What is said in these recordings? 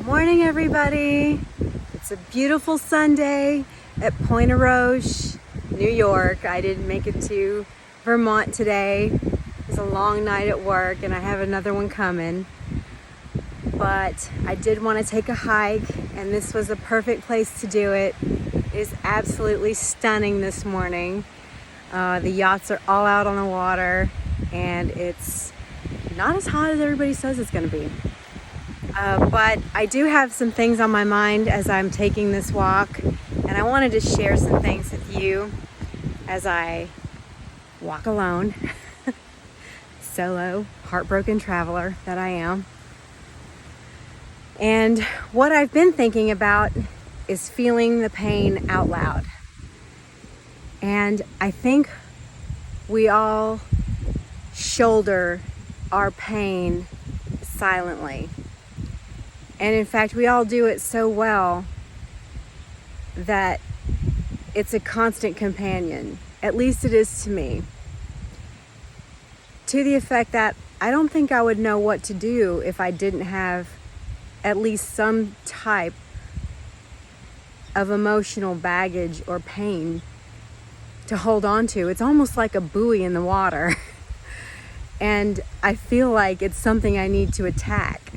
Morning, everybody. It's a beautiful Sunday at AuRoche, New York. I didn't make it to Vermont today. It was a long night at work and I have another one coming. But I did want to take a hike and this was a perfect place to do it. It is absolutely stunning this morning. The yachts are all out on the water and it's not as hot as everybody says it's going to be. But I do have some things on my mind as I'm taking this walk, and I wanted to share some things with you as I walk alone, solo, heartbroken traveler that I am. And what I've been thinking about is feeling the pain out loud. And I think we all shoulder our pain silently. And in fact, we all do it so well that it's a constant companion. At least it is to me. To the effect that I don't think I would know what to do if I didn't have at least some type of emotional baggage or pain to hold on to. It's almost like a buoy in the water. And I feel like it's something I need to attack.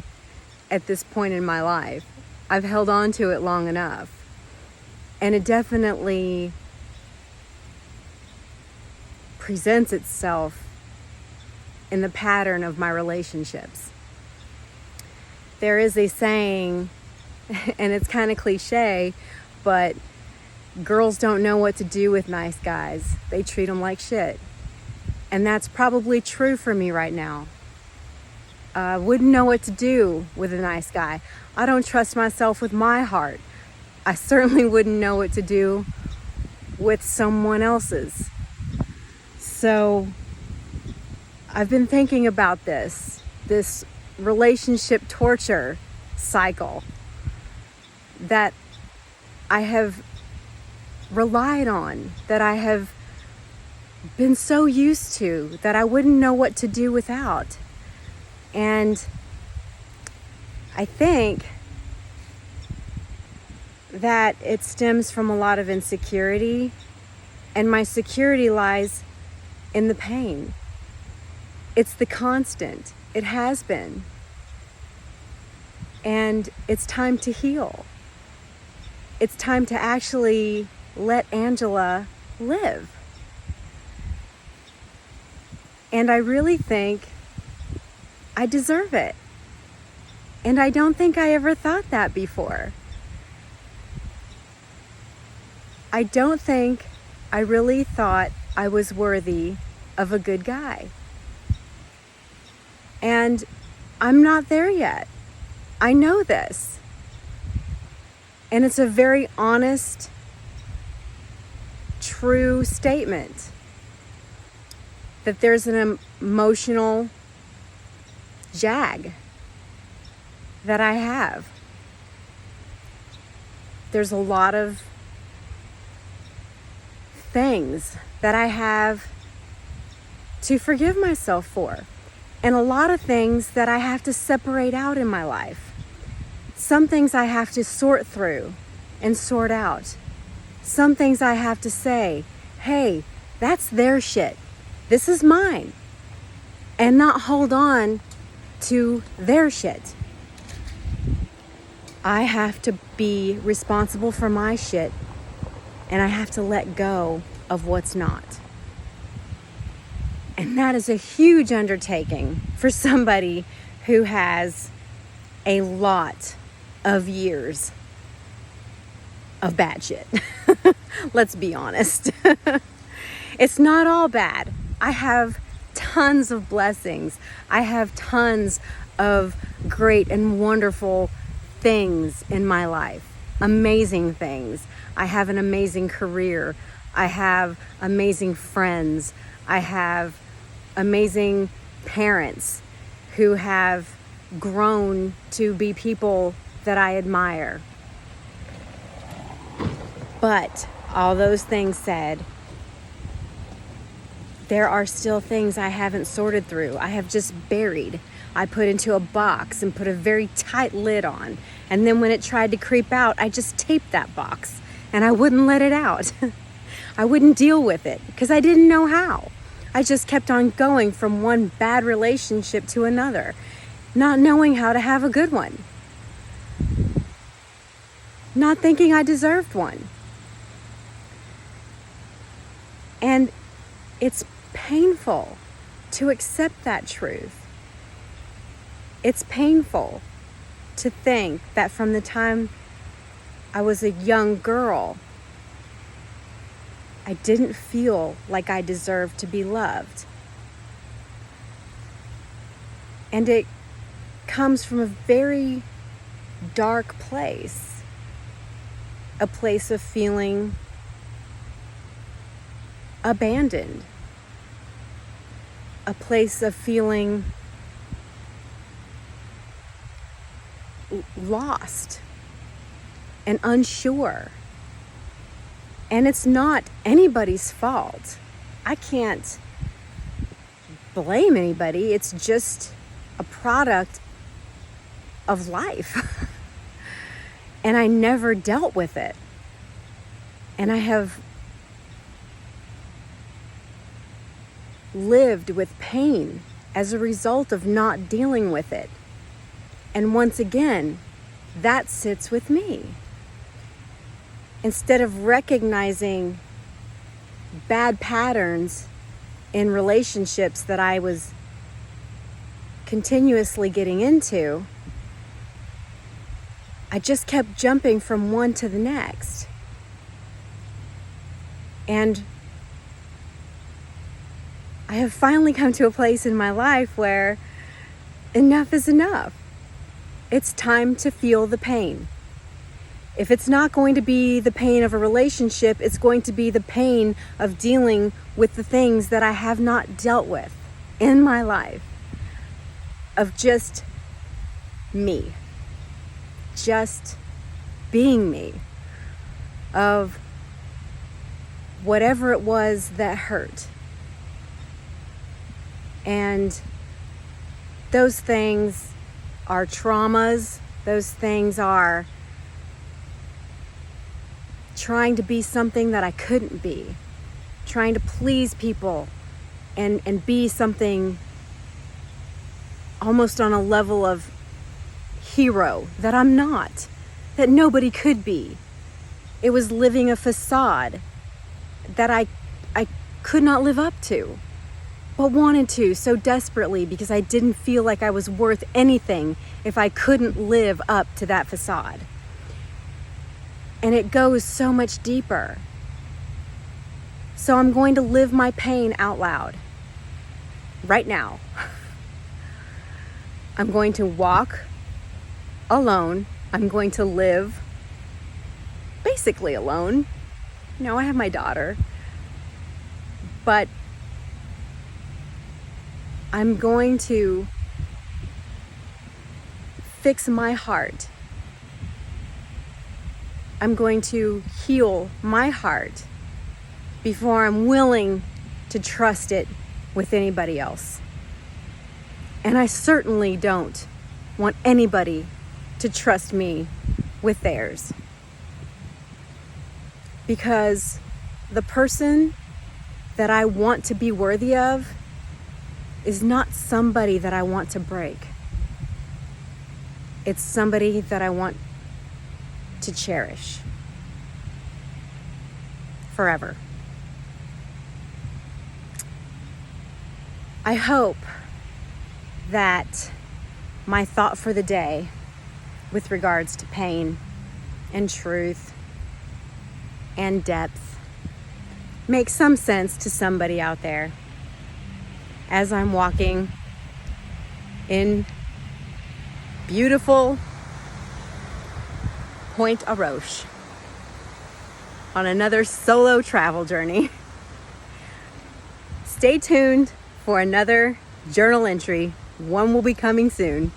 At this point in my life, I've held on to it long enough, and it definitely presents itself in the pattern of my relationships. There is a saying, and it's kind of cliche, but girls don't know what to do with nice guys. They treat them like shit. And that's probably true for me right now. Wouldn't know what to do with a nice guy. I don't trust myself with my heart. I certainly wouldn't know what to do with someone else's. So I've been thinking about this relationship torture cycle that I have relied on, that I have been so used to, that I wouldn't know what to do without. And I think that it stems from a lot of insecurity, and my security lies in the pain. It's the constant. It has been. And it's time to heal. It's time to actually let Angela live. And I really think I deserve it. And I don't think I ever thought that before. I don't think I really thought I was worthy of a good guy. And I'm not there yet. I know this. And it's a very honest, true statement that there's an emotional jag that I have. There's a lot of things that I have to forgive myself for, and a lot of things that I have to separate out in my life. Some things I have to sort through and sort out. Some things I have to say, hey, that's their shit. This is mine. And not hold on to their shit. I have to be responsible for my shit, and I have to let go of what's not. And that is a huge undertaking for somebody who has a lot of years of bad shit. Let's be honest. It's not all bad. I have tons of blessings. I have tons of great and wonderful things in my life. Amazing things. I have an amazing career. I have amazing friends. I have amazing parents who have grown to be people that I admire. But all those things said, there are still things I haven't sorted through. I have just buried I put into a box and put a very tight lid on. And then when it tried to creep out, I just taped that box and I wouldn't let it out. I wouldn't deal with it because I didn't know how. I just kept on going from one bad relationship to another, not knowing how to have a good one, not thinking I deserved one. And it's painful to accept that truth. It's painful to think that from the time I was a young girl, I didn't feel like I deserved to be loved. And it comes from a very dark place, a place of feeling abandoned, a place of feeling lost and unsure. And it's not anybody's fault. I can't blame anybody. It's just a product of life. And I never dealt with it. And I have lived with pain as a result of not dealing with it. And once again, that sits with me. Instead of recognizing bad patterns in relationships that I was continuously getting into, I just kept jumping from one to the next. And I have finally come to a place in my life where enough is enough. It's time to feel the pain. If it's not going to be the pain of a relationship, it's going to be the pain of dealing with the things that I have not dealt with in my life. Of just me. Just being me. Of whatever it was that hurt. And those things are traumas. Those things are trying to be something that I couldn't be, trying to please people and be something almost on a level of hero that I'm not, that nobody could be. It was living a facade that I could not live up to, but wanted to so desperately because I didn't feel like I was worth anything if I couldn't live up to that facade. And it goes so much deeper. So I'm going to live my pain out loud. Right now. I'm going to walk alone. I'm going to live basically alone. You know, I have my daughter. But I'm going to fix my heart. I'm going to heal my heart before I'm willing to trust it with anybody else. And I certainly don't want anybody to trust me with theirs. Because the person that I want to be worthy of is not somebody that I want to break. It's somebody that I want to cherish forever. I hope that my thought for the day with regards to pain and truth and depth makes some sense to somebody out there as I'm walking in beautiful Point AuRoche on another solo travel journey. Stay tuned for another journal entry. One will be coming soon.